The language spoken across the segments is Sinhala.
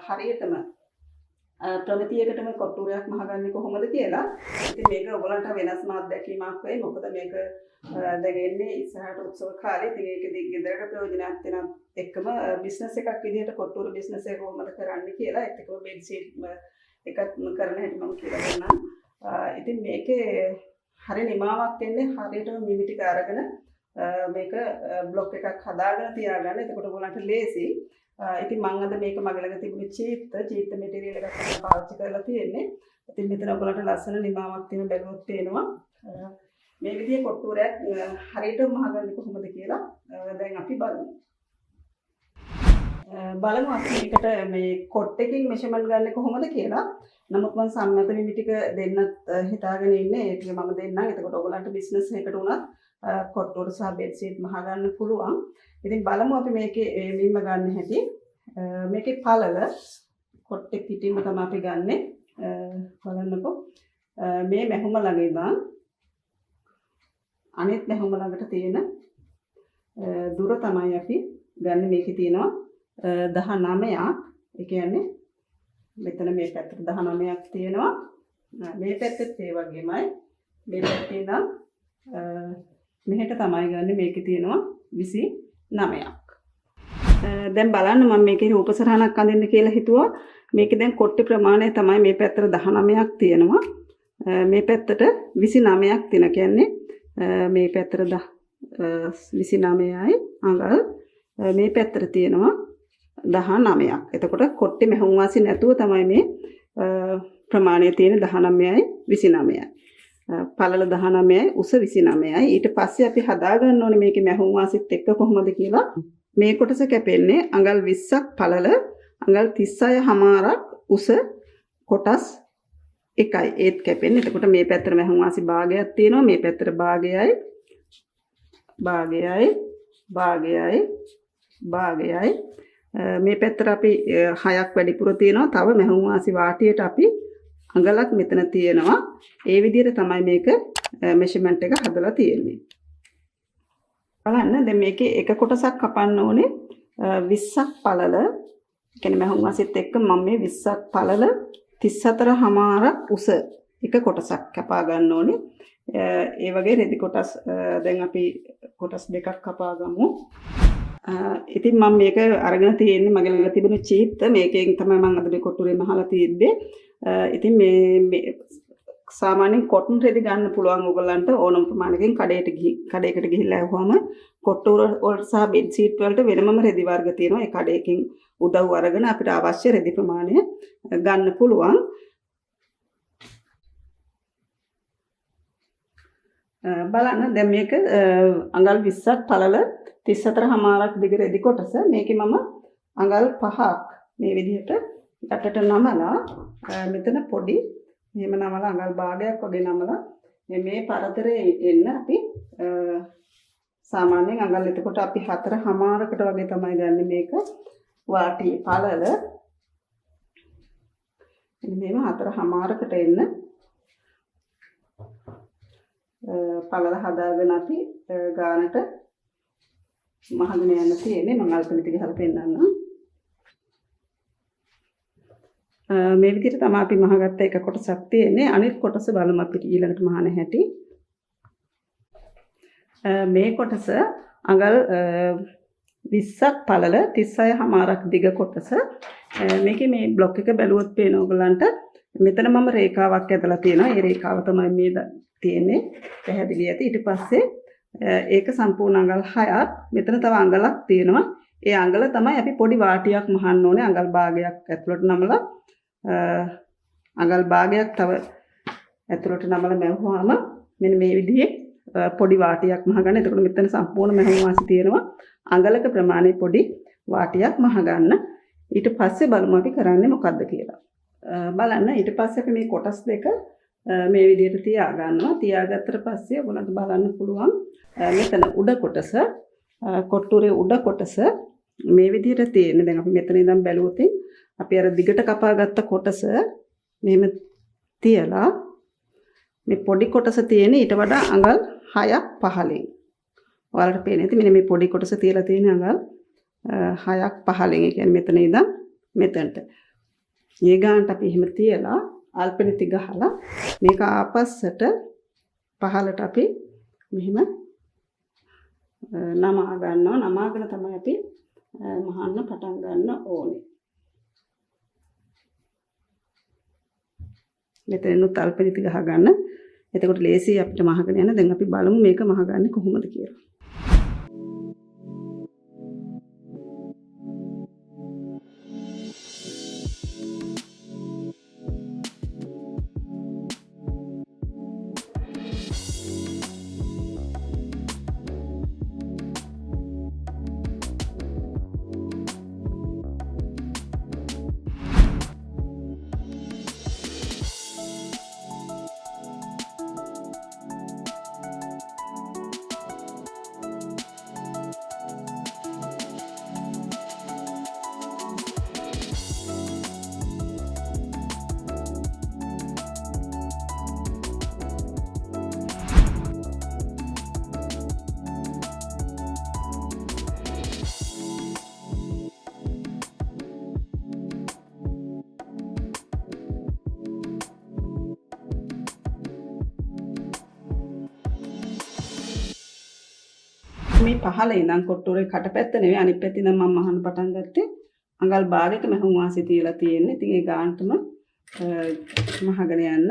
හරියටම ප්‍රමිතියකටම කොට්ටුරයක් මහගන්නේ කොහොමද කියලා. ඉතින් මේක ඔයගලන්ට වෙනස්ම අත්දැකීමක් වෙයි. මොකද මේක දැන් එන්නේ ඉස්සරහට උත්සව කාලේ. ඉතින් ඒකෙදි ගෙදරට ප්‍රයෝජනයක් වෙන එකම බිස්නස් එකක් විදිහට කොට්ටුර බිස්නස් එක කොහොමද කරන්නේ කියලා එකම බෙඩ් සීට් එකක් කරන හැටි මම කියලා දෙන්නම්. ඉතින් මේකේ හරිය නිමාවක් එන්නේ හරියටම මිමි ටික අරගෙන මේක බ්ලොක් එකක් හදාගෙන තියාගන්න. එතකොට ඔයගලන්ට ලේසි. ඉතින් මම අද මේක මගේ ළඟ තිබුණේ චීත්ත මැටීරියල් එකක් තමයි පාවිච්චි කරලා තියෙන්නේ. ඉතින් මෙතන ඔයගලන්ට ලස්සන නිමාවක් තියෙන බැලුවොත් පේනවා. මේ විදිහේ කොට්ටුරයක් හරියටම මහගන්නේ කොහොමද කියලා දැන් අපි බලමු. බලමු අපි මේකට මේ කොට් එකකින් මෙෂර්මන්ට් ගන්න කොහොමද කියලා. නමුත් මම සම්මත මිමි ටික දෙන්නත් හිතාගෙන ඉන්නේ. ඒ ටික මම දෙන්නම්. එතකොට ඔයගලන්ට බිස්නස් එකකට උනත් කොට්ටුර සහ බෙඩ් සීට් මහ ගන්න පුළුවන්. ඉතින් බලමු අපි මේකේ මිම්ම ගන්න හැටි. මේකේ පළල කොට් එක පිටින්ම තමයි අපි ගන්නෙ. බලන්නකෝ. මේ මැහුම ළඟ ඉඳන් අනිත් මැහුම ළඟට තියෙන දුර තමයි අපි ගන්න. මේකේ තියෙනවා 19ක්. ඒ කියන්නේ මෙතන මේ පැත්තට 19ක් තියෙනවා. මේ පැත්තෙත් ඒ වගේමයි. මේ පැත්තේ ඉඳන් මෙහෙට තමයි ගන්න. මේකේ තියෙනවා 29ක්. දැන් බලන්න මම මේකේ රූපසරහනක් අඳින්න කියලා හිතුවා. මේකේ දැන් කොට්ටේ ප්‍රමාණය තමයි මේ පැත්තට 19ක් තියෙනවා. මේ පැත්තට 29ක් තියෙන. කියන්නේ මේ පැත්තට 29යි අඟල්. මේ පැත්තට තියෙනවා 19ක්. එතකොට කොට්ටේ මැහුම් වාසි නැතුව තමයි මේ ප්‍රමාණය තියෙන 19යි 29යි. පළල 19යි උස 29යි. ඊට පස්සේ අපි හදා ගන්න ඕනේ මේකේ මැහුම් වාසිත් එක්ක කොහොමද කියලා. මේ කොටස කැපෙන්නේ අඟල් 20ක් පළල, අඟල් 36.5ක් උස කොටස් එකයි. ඒත් කැපෙන්නේ. එතකොට මේ පැත්තට මැහුම් වාසි භාගයක් තියෙනවා. මේ පැත්තට භාගයයි මේ පැත්තට අපි 6ක් වැඩිපුර තියෙනවා. තව මැහුම් වාසි වාටියට අපි අඟලක් මෙතන තියෙනවා. ඒ විදිහට තමයි මේක මෙෂර්මන්ට් එක හදලා තියෙන්නේ. බලන්න දැන් මේකේ එක කොටසක් කපන්න ඕනේ 20ක් පළල. කියන්නේ මැහුම් වාසිත් එක්ක මම මේ 20ක් පළල 34.5ක් උස එක කොටසක් කපා ගන්න ඕනේ. ඒ වගේ රෙදි කොටස් දැන් අපි කොටස් දෙකක් කපා ගමු. ඉතින් මම මේක අරගෙන තියෙන්නේ මගේ ළඟ තිබුණු චීත්ත. මේකෙන් තමයි මම අද මේ කොටුරේ මහලා තියද්දී. ඉතින් මේ සාමාන්‍යයෙන් කොටන් රෙදි ගන්න පුළුවන් ඕගොල්ලන්ට ඕනම ප්‍රමාණයකින් කඩේකට ගිහිල්ලා ආවම කොට්ටුර වලට සහ බෙඩ් සීට් වලට වෙනමම රෙදි වර්ග තියෙනවා. ඒ කඩේකින් උදව් අරගෙන අපිට අවශ්‍ය රෙදි ප්‍රමාණය ගන්න පුළුවන්. බලන්න දැන් මේක අඟල් 20ක් පළල 34.5ක් දිග රෙදි කොටස. මේකේ මම අඟල් 5ක් මේ විදිහට යටට නමලා මෙතන පොඩි මෙහෙම නමලා අඟල් භාගයක් වගේ නමලා මේ පරතරේ එන්න අපි සාමාන්‍යයෙන් අඟල් එතකොට අපි 4.5කට වගේ තමයි ගන්න මේක වාටි පළල. මෙහෙම 4.5කට එන්න පළල හදාගෙන අපි ගානට මහගෙන යන්න තියෙන්නේ. මම අල්පෙ ටික හරි පෙන්නන්නම්. මේ විදිහට තමයි අපි මහගත්ත එක කොටසක් තියෙන්නේ. අනිත් කොටස බලමු අපි ඊළඟට මහන හැටි. මේ කොටස අඟල් 20ක් පළල 36.5ක් දිග කොටස. මේකේ මේ බ්ලොක් එක බැලුවොත් පේන ඕගලන්ට මෙතන මම රේඛාවක් ඇදලා තියෙනවා. ඒ රේඛාව තමයි මේ තියෙන්නේ. පැහැදිලි ඇති. ඊට පස්සේ ඒක සම්පූර්ණ අඟල් 6ක්. මෙතන තව අඟලක් තියෙනවා. ඒ අඟල තමයි අපි පොඩි වාටියක් මහන්න ඕනේ. අඟල් භාගයක් ඇතුළට නමලා අඟල් භාගයක් තව ඇතුළට නමලා මැවුවාම මෙන්න මේ විදිහේ පොඩි වාටියක් මහගන්න. එතකොට මෙතන සම්පූර්ණ මැහුම් වාසි තියෙනවා. අඟලක ප්‍රමාණය පොඩි වාටියක් මහගන්න. ඊට පස්සේ බලමු අපි කරන්නේ මොකද්ද කියලා. බලන්න ඊට පස්සේ අපි මේ කොටස් දෙක මේ විදිහට තියා ගන්නවා. තියාගත්තට පස්සේ ඔයගොල්ලන්ට බලන්න පුළුවන් මෙතන උඩ කොටස කොට්ටුරේ උඩ කොටස මේ විදිහට තියෙන්නේ. දැන් අපි මෙතන ඉඳන් බැලුවොත් අපි අර දිගට කපාගත්ත කොටස මෙහෙම තියලා මේ පොඩි කොටස තියෙන ඊට වඩා අඟල් 6ක් පහලින්. ඔයාලට පේන්නේ නැති මෙන්න මේ පොඩි කොටස තියලා තියෙන අඟල් 6ක් පහලින්. ඒ කියන්නේ මෙතන ඉඳන් මෙතනට. මේ ගානට අපි එහෙම තියලා අල්පෙනිති ගහලා මේක ආපස්සට පහලට අපි මෙහෙම නමා ගන්නවා. නමාගෙන තමයි අපි මහන්න පටන් ගන්න ඕනේ. මෙතනත් අල්පෙනිති ගහ ගන්න. එතකොට ලේසි අපිට මහගෙන යන. දැන් අපි බලමු මේක මහගන්නේ කොහොමද කියලා. මේ පහළ ඉඳන් කොට්ටෝරේ කටපැත්ත නෙවෙයි අනිත් පැත්තේ ඉඳන් මම මහන්න පටන් ගත්තේ. අඟල් භාගයක මහුම් වාසිය තියලා තියෙන්නේ. ඉතින් ඒ ගානටම මහගෙන යන්න.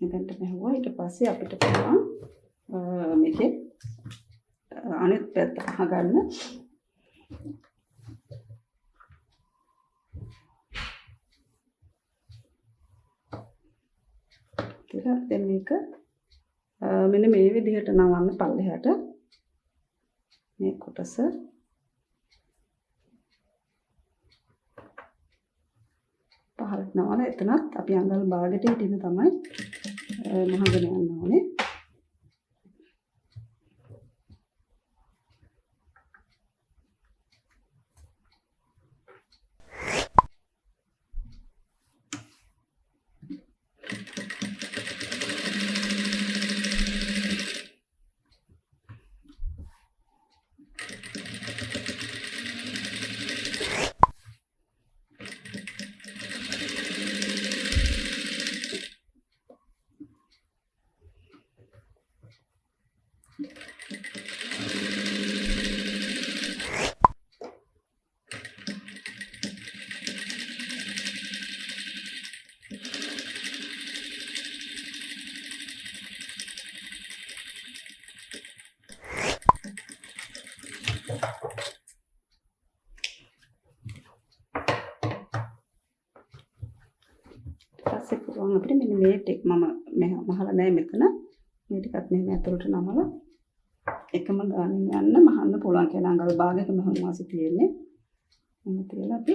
මෙතනට මෙහුවා. ඊට පස්සේ අපිට පුළුවන් මේකේ අනිත් පැත්ත අහගන්න. දැන් මේක මෙන්න මේ විදිහට නවන්න පල්ලෙහාට මේ කොටස පහළට නවන. එතනත් අපි අඟල් භාගයට හිටින්න තමයි මහගෙන යන්න ඕනේ. පස්සේ පුළුවන් අපිට මෙන්න මේ ටික මහලා නැහැ මෙතන. මේ ටිකත් මෙහෙම ඇතුළට නමලා එකම ගානින් යන්න මහන්න පුළුවන්. කියන අඟල් භාගයක මහුම් වාසිය තියෙන්නේ. මෙන්න තියලා අපි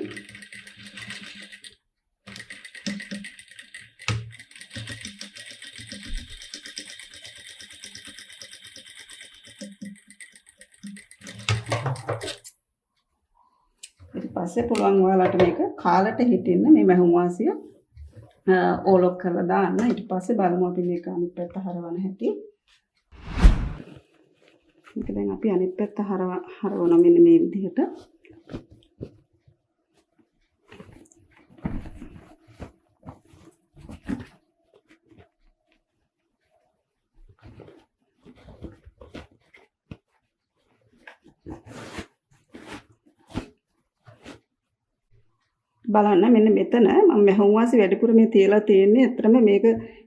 ඊට පස්සේ පුළුවන් ඔයාලට මේක කාලට හිටින්න මේ මහුම් වාසිය ඕලොක් කරලා දාන්න. ඊට පස්සේ බලමු අපි මේක අනිත් පැත්ත හරවන හැටි. මේක දැන් අපි අනිත් පැත්ත හරවන මෙන්න මේ විදිහට. බලන්න මෙන්න මෙතන මම මැහුම් වාසි වැඩිපුර මේ තියලා තියෙන්නේ. ඇත්තටම මේක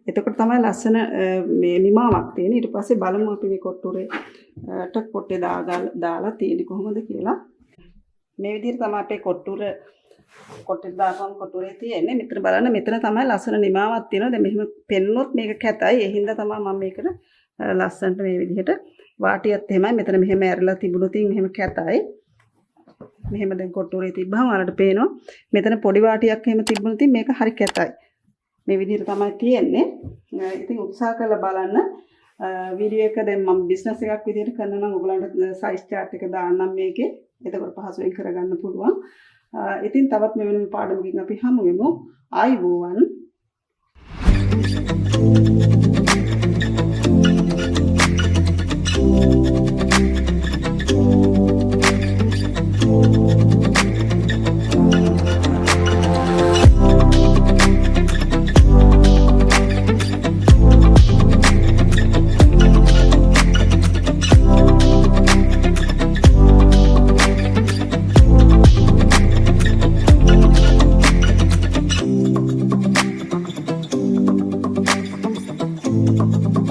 එතකොට තමයි ලස්සන මේ නිමාවක් තියෙන්නේ. ඊට පස්සේ බලමු අපි මේ කොට්ටුරේට කොට්ටේ දාලා තියෙන්නේ කොහොමද කියලා. මේ විදිහට තමයි අපේ කොට්ටේ දාපුවම කොට්ටුරේ තියෙන්නේ. මෙතන බලන්න මෙතන තමයි ලස්සන නිමාවක් තියෙනවා. දැන් මෙහෙම පෙන්නොත් මේක කැතයි. ඒ හින්දා තමයි මම මේකට ලස්සනට මේ විදිහට වාටියත් එහෙමයි. මෙතන මෙහෙම ඇරලා තිබුණොත් මෙහෙම කැතයි. මෙහෙම දැන් කොට්ටුරේ තිබ්බහම ඔයාලට පේනවා මෙතන පොඩි වාටියක් එහෙම තිබුණොත් මේක හරි කැතයි. මේ විදිහට තමයි තියෙන්නේ. ඉතින් උත්සාහ කරලා බලන්න. වීඩියෝ එක දැන් මම බිස්නස් එකක් විදිහට කරනවා නම් ඔයගලන්ට සයිස් chart එක දාන්නම් මේකේ. එතකොට පහසුවෙන් කරගන්න පුළුවන්. ඉතින් තවත් මෙවැනි පාඩමකින් අපි හමු වෙමු. ආයුබෝවන්.